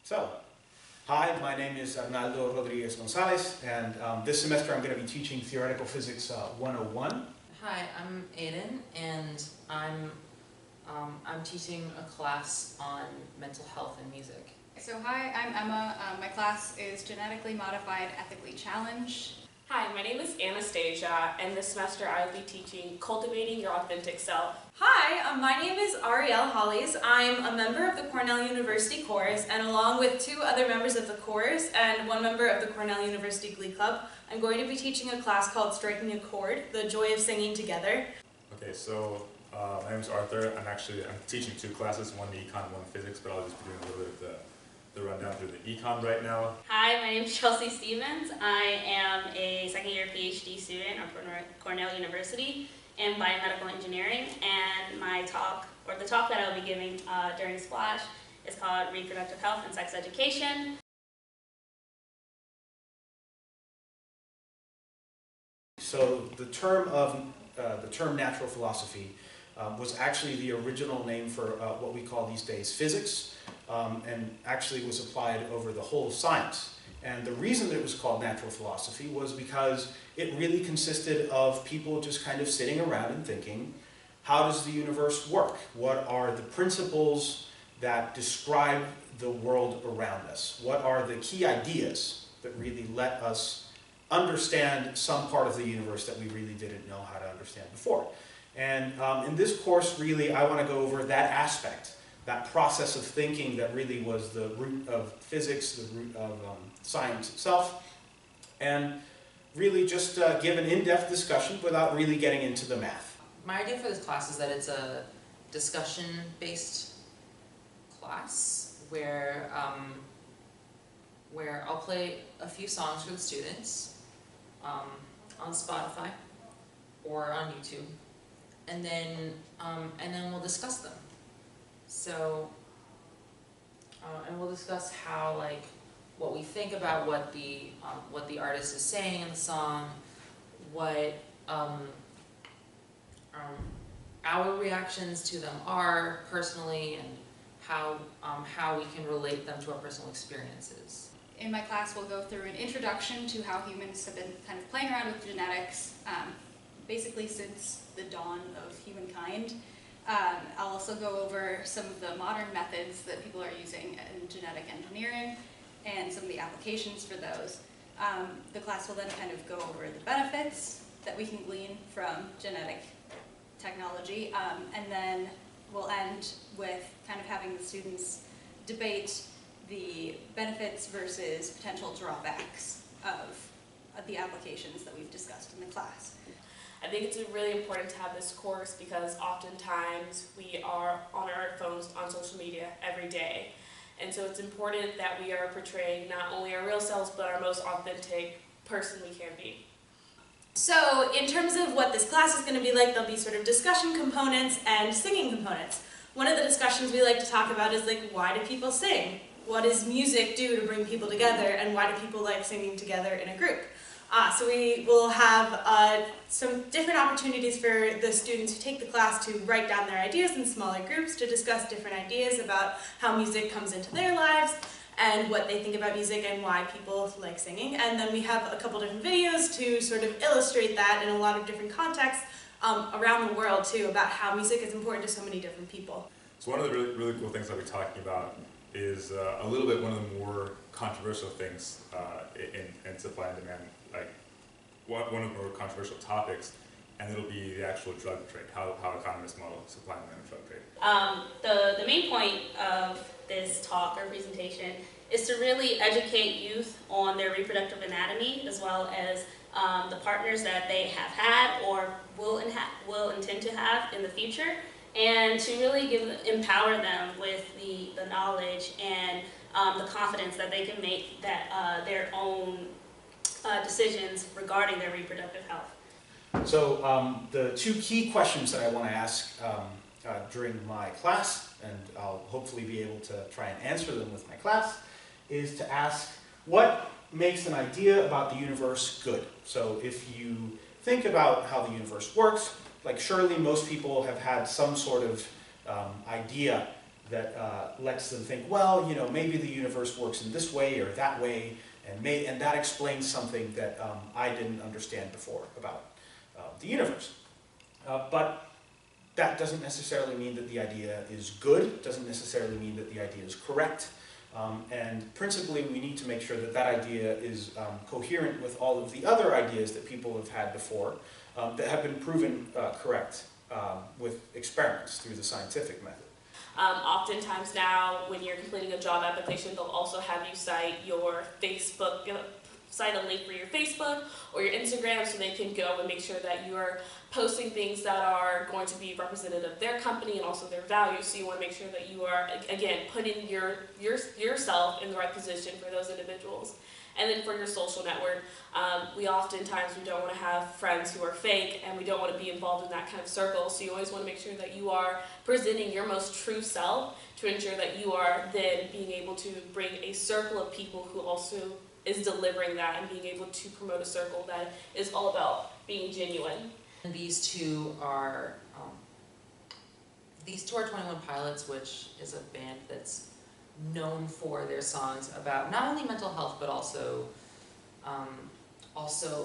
So, hi, my name is Arnaldo Rodriguez Gonzalez, and this semester I'm going to be teaching Theoretical Physics 101. Hi, I'm Aiden, and I'm teaching a class on mental health and music. So hi, I'm Emma. My class is Genetically Modified Ethically Challenged. Hi, my name is Anastasia, and this semester I will be teaching Cultivating Your Authentic Self. Hi, my name is Ariel Hollies. I'm a member of the Cornell University Chorus, and along with two other members of the chorus and one member of the Cornell University Glee Club, I'm going to be teaching a class called Striking a Chord, The Joy of Singing Together. Okay, so my name is Arthur. I'm teaching two classes, one econ, one physics, but I'll just be doing a little bit of the rundown through the econ right now. Hi, my name is Chelsea Stevens. I am a second year PhD student at Cornell University in biomedical engineering, and my talk, or the talk that I'll be giving during Splash, is called Reproductive Health and Sex Education. So the term natural philosophy was actually the original name for what we call these days physics, and actually was applied over the whole of science. And the reason that it was called natural philosophy was because it really consisted of people just kind of sitting around and thinking, how does the universe work? What are the principles that describe the world around us? What are the key ideas that really let us understand some part of the universe that we really didn't know how to understand before? And in this course, really, I want to go over that aspect, that process of thinking that really was the root of physics, the root of science itself, and really just give an in-depth discussion without really getting into the math. My idea for this class is that it's a discussion-based class where I'll play a few songs for the students on Spotify or on YouTube, and then we'll discuss them. So, and we'll discuss how, what we think about what the artist is saying in the song, what our reactions to them are personally, and how we can relate them to our personal experiences. In my class, we'll go through an introduction to how humans have been kind of playing around with genetics, basically since the dawn of humankind. I'll also go over some of the modern methods that people are using in genetic engineering and some of the applications for those. The class will then kind of go over the benefits that we can glean from genetic technology, and then we'll end with kind of having the students debate the benefits versus potential drawbacks of the applications that we've discussed in the class. I think it's really important to have this course because oftentimes we are on our phones on social media every day. And so it's important that we are portraying not only our real selves, but our most authentic person we can be. So in terms of what this class is going to be like, there'll be sort of discussion components and singing components. One of the discussions we like to talk about is why do people sing? What does music do to bring people together, and why do people like singing together in a group? So we will have some different opportunities for the students who take the class to write down their ideas in smaller groups to discuss different ideas about how music comes into their lives and what they think about music and why people like singing. And then we have a couple different videos to sort of illustrate that in a lot of different contexts around the world too, about how music is important to so many different people. So one of the really cool things I'll be talking about is a little bit one of the more controversial things in supply and demand, one of the more controversial topics, and it'll be the actual drug trade, how economists model supply and demand of drug trade. The main point of this talk or presentation is to really educate youth on their reproductive anatomy, as well as the partners that they have had or will intend to have in the future, and to really empower them with the knowledge and the confidence that they can make their own decisions regarding their reproductive health. So the two key questions that I want to ask during my class, and I'll hopefully be able to try and answer them with my class, is to ask what makes an idea about the universe good. So if you think about how the universe works, surely most people have had some sort of idea that lets them think, well, you know, maybe the universe works in this way or that way, and that explains something that I didn't understand before about the universe. But that doesn't necessarily mean that the idea is good, doesn't necessarily mean that the idea is correct. And principally, we need to make sure that that idea is coherent with all of the other ideas that people have had before that have been proven correct with experiments through the scientific method. Oftentimes now, when you're completing a job application, they'll also have you cite your Facebook, cite a link for your Facebook or your Instagram so they can go and make sure that you are posting things that are going to be representative of their company and also their values. So you want to make sure that you are, again, putting yourself in the right position for those individuals. And then for your social network, we don't want to have friends who are fake, and we don't want to be involved in that kind of circle. So you always want to make sure that you are presenting your most true self to ensure that you are then being able to bring a circle of people who also is delivering that and being able to promote a circle that is all about being genuine. And these two are 21 Pilots, which is a band that's known for their songs about not only mental health but also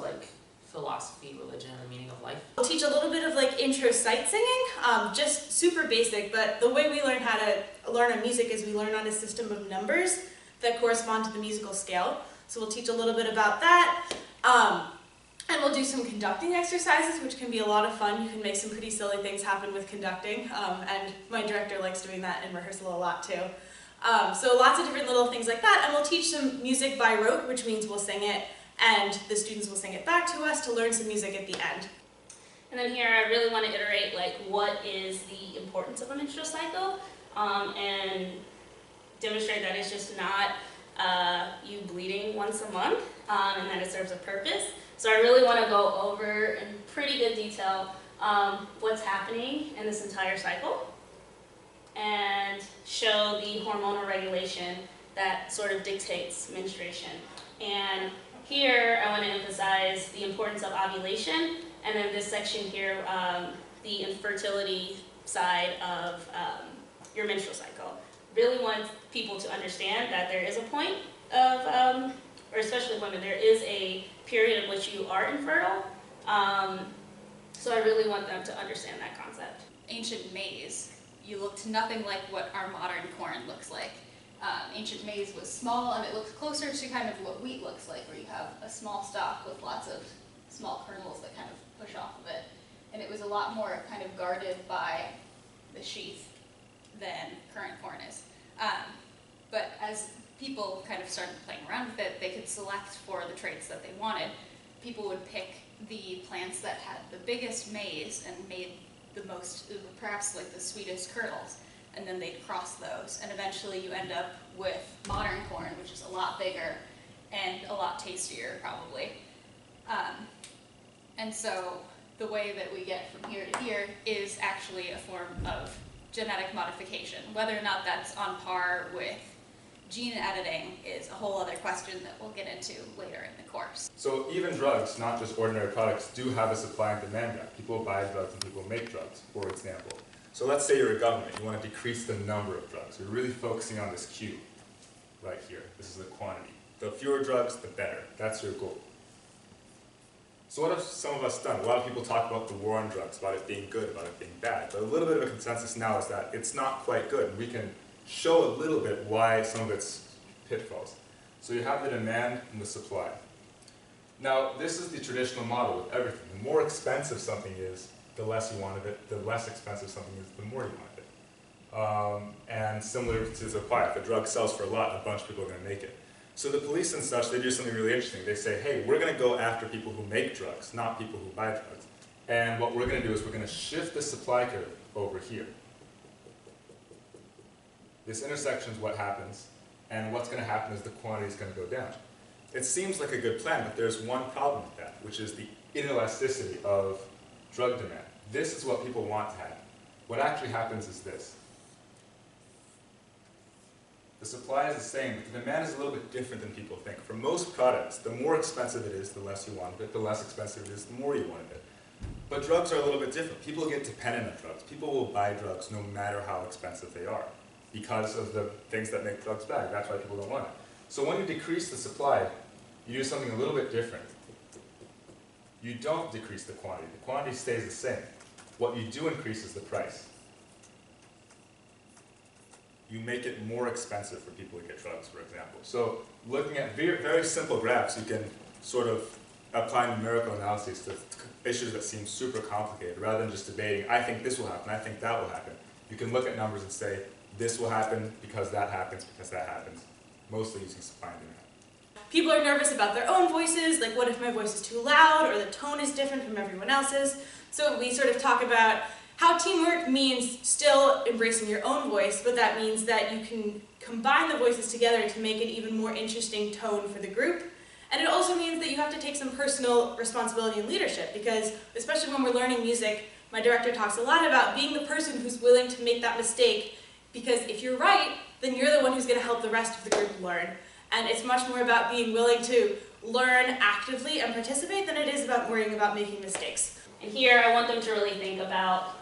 like philosophy, religion, and the meaning of life. We'll teach a little bit of like intro sight singing, just super basic, but the way we learn how to learn on music is we learn on a system of numbers that correspond to the musical scale. So we'll teach a little bit about that. And we'll do some conducting exercises, which can be a lot of fun. You can make some pretty silly things happen with conducting, and my director likes doing that in rehearsal a lot too. So lots of different little things like that, and we'll teach some music by rote, which means we'll sing it, and the students will sing it back to us to learn some music at the end. And then here I really want to iterate like what is the importance of a menstrual cycle, and demonstrate that it's just not you bleeding once a month, and that it serves a purpose. So I really want to go over in pretty good detail what's happening in this entire cycle and show the hormonal regulation that sort of dictates menstruation. And here I want to emphasize the importance of ovulation, and then this section here, the infertility side of your menstrual cycle. Really want people to understand that there is a point of, or especially women, there is a period in which you are infertile. So I really want them to understand that concept. Ancient maize, you looked nothing like what our modern corn looks like. Ancient maize was small, and it looks closer to kind of what wheat looks like, where you have a small stalk with lots of small kernels that kind of push off of it. And it was a lot more kind of guarded by the sheath than current corn is. But as people kind of started playing around with it, they could select for the traits that they wanted. People would pick the plants that had the biggest maize and made the most, perhaps like the sweetest kernels, and then they'd cross those. And eventually you end up with modern corn, which is a lot bigger and a lot tastier, probably. And so the way that we get from here to here is actually a form of genetic modification. Whether or not that's on par with gene editing is a whole other question that we'll get into later in the course. So even drugs, not just ordinary products, do have a supply and demand gap. People buy drugs and people make drugs, for example. So let's say you're a government, you want to decrease the number of drugs. You're really focusing on this Q right here. This is the quantity. The fewer drugs, the better. That's your goal. So what have some of us done? A lot of people talk about the war on drugs, about it being good, about it being bad. But a little bit of a consensus now is that it's not quite good. And we can show a little bit why some of its pitfalls. So you have the demand and the supply. Now, this is the traditional model with everything. The more expensive something is, the less you want of it. The less expensive something is, the more you want of it. And similar to the supply, if a drug sells for a lot, a bunch of people are going to make it. So the police and such, they do something really interesting. They say, hey, we're going to go after people who make drugs, not people who buy drugs. And what we're going to do is we're going to shift the supply curve over here. This intersection is what happens, and what's going to happen is the quantity is going to go down. It seems like a good plan, but there's one problem with that, which is the inelasticity of drug demand. This is what people want to have. What actually happens is this. The supply is the same, but the demand is a little bit different than people think. For most products, the more expensive it is, the less you want of it. The less expensive it is, the more you want of it. But drugs are a little bit different. People get dependent on drugs. People will buy drugs no matter how expensive they are. because of the things that make drugs bad. That's why people don't want it. So when you decrease the supply, you do something a little bit different. You don't decrease the quantity. The quantity stays the same. What you do increase is the price. You make it more expensive for people to get drugs, for example. So looking at very, very simple graphs, you can sort of apply numerical analysis to issues that seem super complicated, rather than just debating, I think this will happen, I think that will happen. You can look at numbers and say, this will happen because that happens, mostly using supply and demand. People are nervous about their own voices, like what if my voice is too loud or the tone is different from everyone else's. So we sort of talk about how teamwork means still embracing your own voice, but that means that you can combine the voices together to make an even more interesting tone for the group. And it also means that you have to take some personal responsibility and leadership, because especially when we're learning music, my director talks a lot about being the person who's willing to make that mistake, because if you're right, then you're the one who's going to help the rest of the group learn. And it's much more about being willing to learn actively and participate than it is about worrying about making mistakes. And here I want them to really think about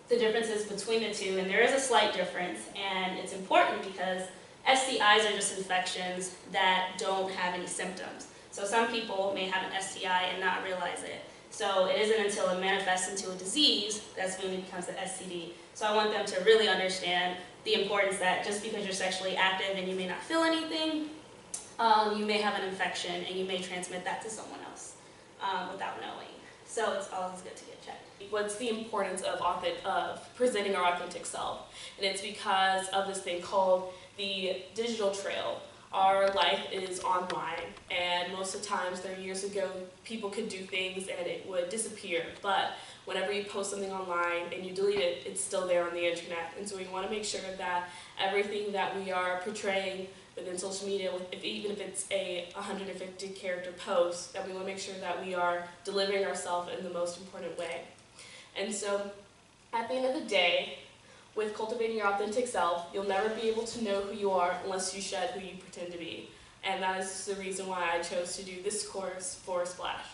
the differences between the two, and there is a slight difference, and it's important because STIs are just infections that don't have any symptoms. So some people may have an STI and not realize it. So it isn't until it manifests into a disease that's when it becomes the STD. So I want them to really understand the importance that just because you're sexually active and you may not feel anything, you may have an infection and you may transmit that to someone else without knowing. So it's always good to get checked. What's the importance of presenting our authentic self? And it's because of this thing called the digital trail. Our life is online, and most of the times, years ago, people could do things and it would disappear. But whenever you post something online and you delete it, it's still there on the internet. And so we want to make sure that everything that we are portraying within social media, even if it's a 150 character post, that we want to make sure that we are delivering ourselves in the most important way. And so at the end of the day, with cultivating your authentic self, you'll never be able to know who you are unless you shed who you pretend to be. And that is the reason why I chose to do this course for Splash.